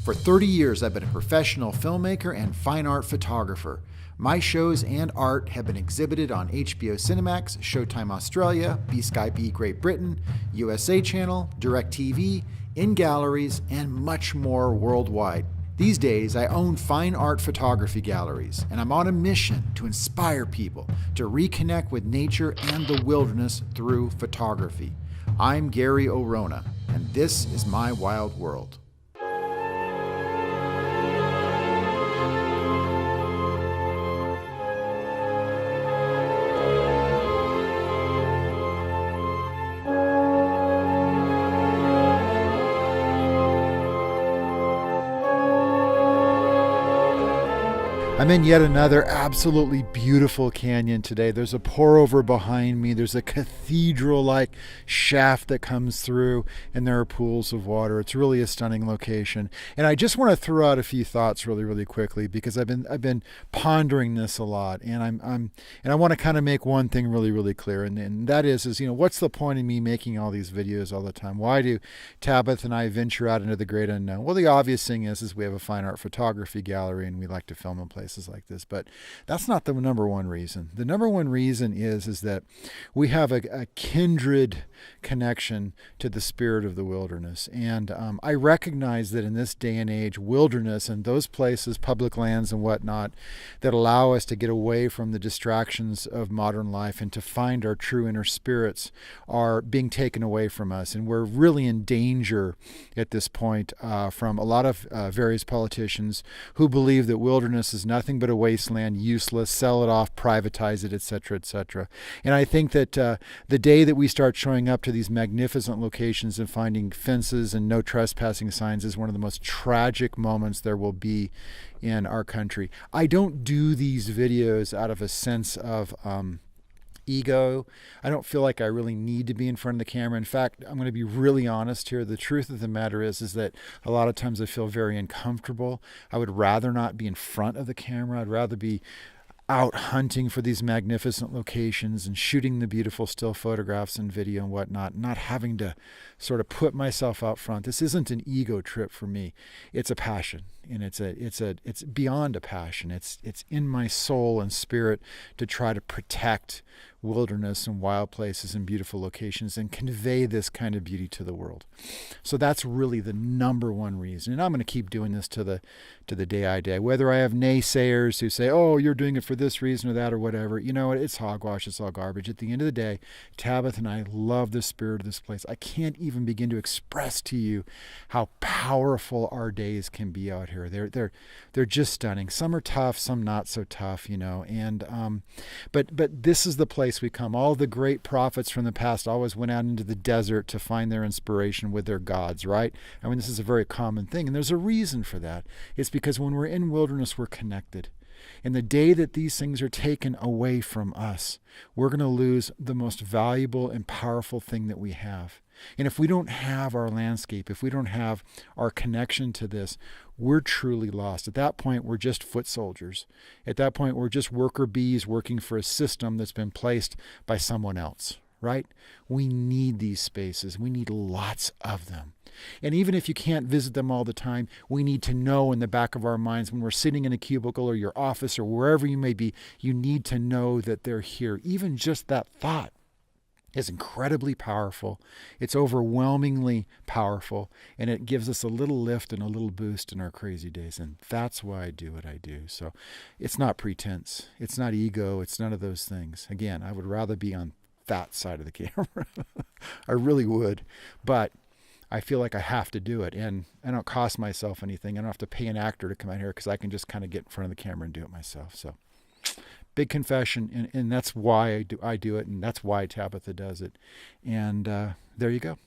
For 30 years, I've been a professional filmmaker and fine art photographer. My shows and art have been exhibited on HBO Cinemax, Showtime Australia, BSkyB Great Britain, USA Channel, DirecTV, in galleries, and much more worldwide. These days, I own fine art photography galleries, and I'm on a mission to inspire people to reconnect with nature and the wilderness through photography. I'm Gary Orona, and this is my wild world. I'm in yet another absolutely beautiful canyon today. There's a pour over behind me. There's a cathedral-like shaft that comes through, and there are pools of water. It's really a stunning location. And I just want to throw out a few thoughts really quickly, because I've been pondering this a lot, and I want to kind of make one thing really clear, and that is what's the point of me making all these videos all the time? Why do Tabitha and I venture out into the great unknown? Well, the obvious thing is we have a fine art photography gallery, and we like to film in places like this, but that's not the number one reason. The number one reason is that we have a kindred connection to the spirit of the wilderness, and I recognize that in this day and age, wilderness and those places, public lands and whatnot, that allow us to get away from the distractions of modern life and to find our true inner spirits are being taken away from us, and we're really in danger at this point from a lot of various politicians who believe that wilderness is nothing but a wasteland, useless, sell it off, privatize it, etc., etc. And I think that the day that we start showing up to these magnificent locations and finding fences and no trespassing signs is one of the most tragic moments there will be in our country. I don't do these videos out of a sense of ego. I don't feel like I really need to be in front of the camera. In fact, I'm going to be really honest here. The truth of the matter is that a lot of times I feel very uncomfortable. I would rather not be in front of the camera. I'd rather be out hunting for these magnificent locations and shooting the beautiful still photographs and video and whatnot, not having to sort of put myself out front. This isn't an ego trip for me. It's a passion, and it's beyond a passion. It's in my soul and spirit to try to protect wilderness and wild places and beautiful locations and convey this kind of beauty to the world. So that's really the number one reason. And I'm going to keep doing this to the day I die. Whether I have naysayers who say, oh, you're doing it for this reason or that or whatever, it's hogwash, it's all garbage. At the end of the day, Tabitha and I love the spirit of this place. I can't even begin to express to you how powerful our days can be out here. They're just stunning. Some are tough, some not so tough, and but this is the place we come. All the great prophets from the past always went out into the desert to find their inspiration with their gods, right? I mean, this is a very common thing, and there's a reason for that. It's because when we're in wilderness, we're connected. And the day that these things are taken away from us, we're going to lose the most valuable and powerful thing that we have. And if we don't have our landscape, if we don't have our connection to this, we're truly lost. At that point, we're just foot soldiers. At that point, we're just worker bees working for a system that's been placed by someone else, right? We need these spaces. We need lots of them. And even if you can't visit them all the time, we need to know in the back of our minds when we're sitting in a cubicle or your office or wherever you may be, you need to know that they're here. Even just that thought is incredibly powerful. It's overwhelmingly powerful, and it gives us a little lift and a little boost in our crazy days. And that's why I do what I do. So it's not pretense. It's not ego. It's none of those things. Again, I would rather be on that side of the camera. I really would. But I feel like I have to do it, and I don't cost myself anything. I don't have to pay an actor to come out here because I can just kind of get in front of the camera and do it myself. So big confession, and that's why I do it, and that's why Tabitha does it. And there you go.